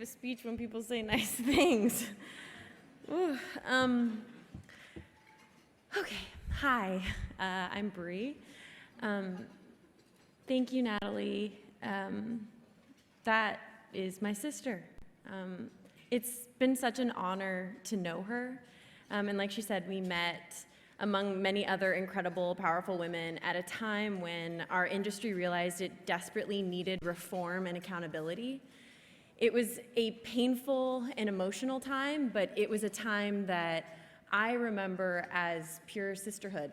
a speech when people say nice things. Ooh, okay, hi, I'm Brie. Thank you, Natalie. That is my sister. It's been such an honor to know her. And like she said, we met among many other incredible, powerful women at a time when our industry realized it desperately needed reform and accountability. It was a painful and emotional time, but it was a time that I remember as pure sisterhood.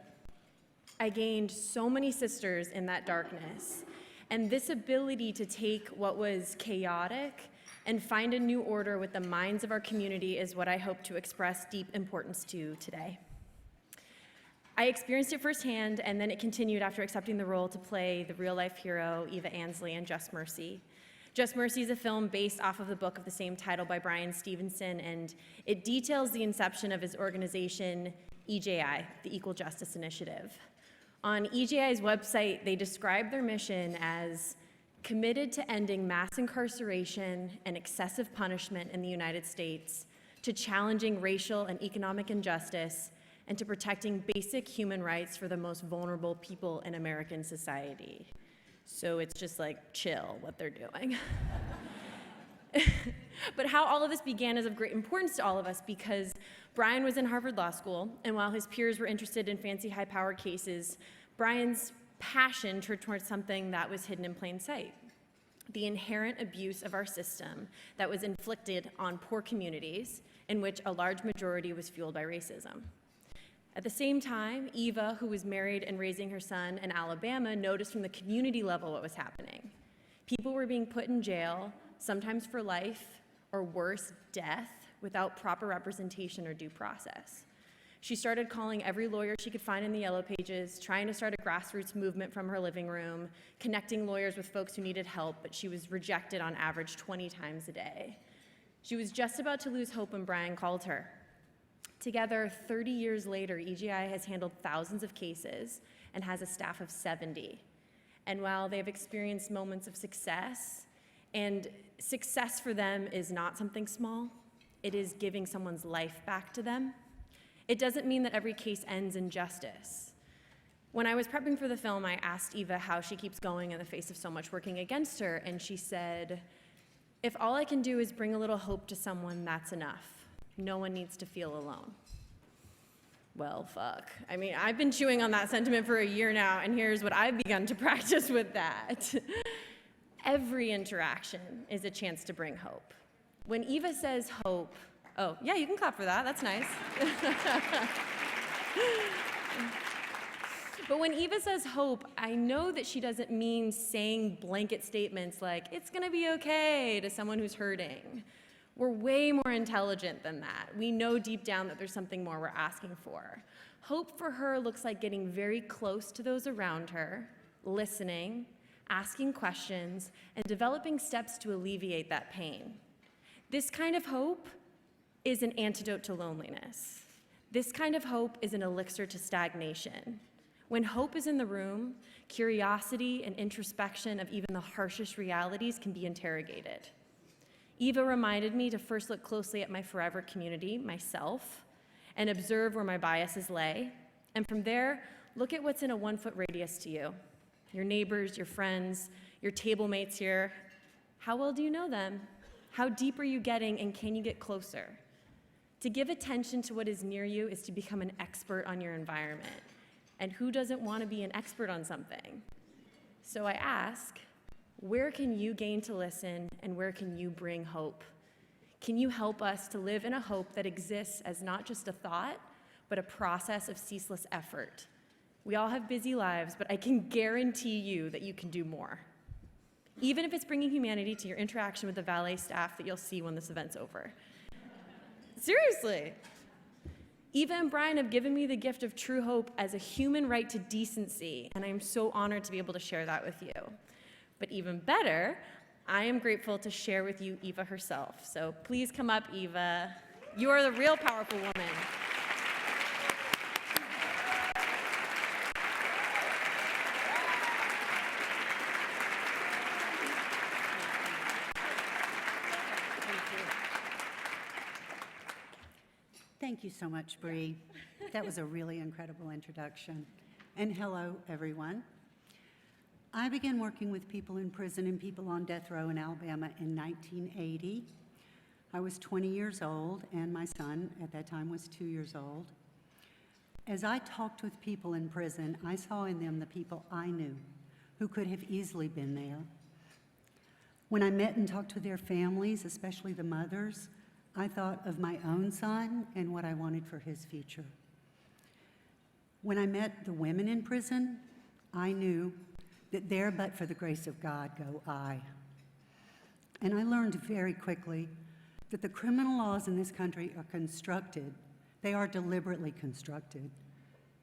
I gained so many sisters in that darkness, and this ability to take what was chaotic and find a new order with the minds of our community is what I hope to express deep importance to today. I experienced it firsthand, and then it continued after accepting the role to play the real-life hero, Eva Ansley, in Just Mercy. Just Mercy is a film based off of the book of the same title by Bryan Stevenson, and it details the inception of his organization, EJI, the Equal Justice Initiative. On EJI's website, they describe their mission as committed to ending mass incarceration and excessive punishment in the United States, to challenging racial and economic injustice, and to protecting basic human rights for the most vulnerable people in American society. So it's just like chill what they're doing. But how all of this began is of great importance to all of us because Bryan was in Harvard Law School, and while his peers were interested in fancy high-powered cases, Bryan's passion turned towards something that was hidden in plain sight: the inherent abuse of our system that was inflicted on poor communities in which a large majority was fueled by racism. At the same time, Eva, who was married and raising her son in Alabama, noticed from the community level what was happening. People were being put in jail, sometimes for life, or worse, death, without proper representation or due process. She started calling every lawyer she could find in the Yellow Pages, trying to start a grassroots movement from her living room, connecting lawyers with folks who needed help, but she was rejected on average 20 times a day. She was just about to lose hope when Bryan called her. Together, 30 years later, EJI has handled thousands of cases and has a staff of 70. And while they have experienced moments of success, and success for them is not something small, it is giving someone's life back to them, it doesn't mean that every case ends in justice. When I was prepping for the film, I asked Eva how she keeps going in the face of so much working against her, and she said, "If all I can do is bring a little hope to someone, that's enough. No one needs to feel alone." Well, fuck. I mean, I've been chewing on that sentiment for a year now, and here's what I've begun to practice with that. Every interaction is a chance to bring hope. When Eva says hope, oh, yeah, you can clap for that, that's nice. But when Eva says hope, I know that she doesn't mean saying blanket statements like, "It's gonna be okay," to someone who's hurting. We're way more intelligent than that. We know deep down that there's something more we're asking for. Hope for her looks like getting very close to those around her, listening, asking questions, and developing steps to alleviate that pain. This kind of hope is an antidote to loneliness. This kind of hope is an elixir to stagnation. When hope is in the room, curiosity and introspection of even the harshest realities can be interrogated. Eva reminded me to first look closely at my forever community, myself, and observe where my biases lay. And from there, look at what's in a 1-foot radius to you. Your neighbors, your friends, your table mates here. How well do you know them? How deep are you getting, and can you get closer? To give attention to what is near you is to become an expert on your environment. And who doesn't want to be an expert on something? So I ask, where can you gain to listen, and where can you bring hope? Can you help us to live in a hope that exists as not just a thought, but a process of ceaseless effort? We all have busy lives, but I can guarantee you that you can do more. Even if it's bringing humanity to your interaction with the valet staff that you'll see when this event's over. Seriously. Eva and Bryan have given me the gift of true hope as a human right to decency, and I am so honored to be able to share that with you. But even better, I am grateful to share with you Eva herself. So please come up, Eva. You are the real powerful woman. Thank you so much, Brie. That was a really incredible introduction. And hello, everyone. I began working with people in prison and people on death row in Alabama in 1980. I was 20 years old, and my son at that time was 2 years old. As I talked with people in prison, I saw in them the people I knew who could have easily been there. When I met and talked to their families, especially the mothers, I thought of my own son and what I wanted for his future. When I met the women in prison, I knew that there but for the grace of God go I. And I learned very quickly that the criminal laws in this country are constructed, they are deliberately constructed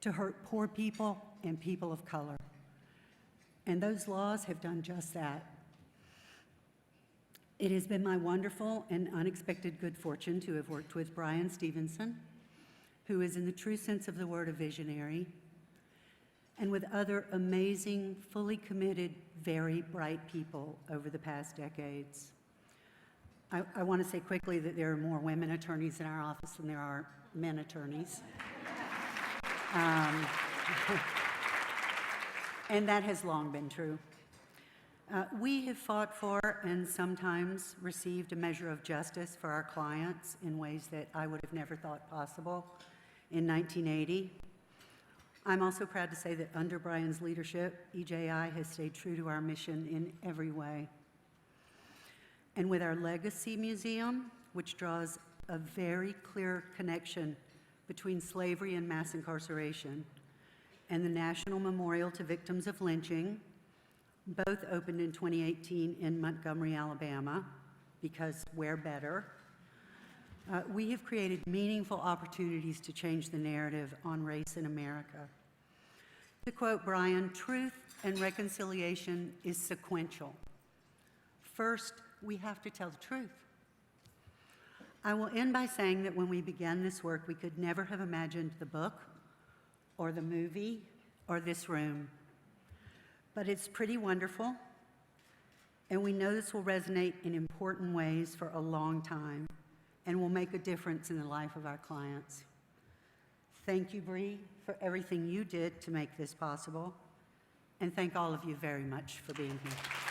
to hurt poor people and people of color. And those laws have done just that. It has been my wonderful and unexpected good fortune to have worked with Brian Stevenson, who is in the true sense of the word a visionary, and with other amazing, fully committed, very bright people over the past decades. I want to say quickly that there are more women attorneys in our office than there are men attorneys. And that has long been true. We have fought for and sometimes received a measure of justice for our clients in ways that I would have never thought possible in 1980. I'm also proud to say that under Brian's leadership, EJI has stayed true to our mission in every way. And with our Legacy Museum, which draws a very clear connection between slavery and mass incarceration, and the National Memorial to Victims of Lynching, both opened in 2018 in Montgomery, Alabama, because we're better. We have created meaningful opportunities to change the narrative on race in America. To quote Brian, truth and reconciliation is sequential. First, we have to tell the truth. I will end by saying that when we began this work, we could never have imagined the book, or the movie, or this room. But it's pretty wonderful, and we know this will resonate in important ways for a long time and will make a difference in the life of our clients. Thank you, Brie, for everything you did to make this possible, and thank all of you very much for being here.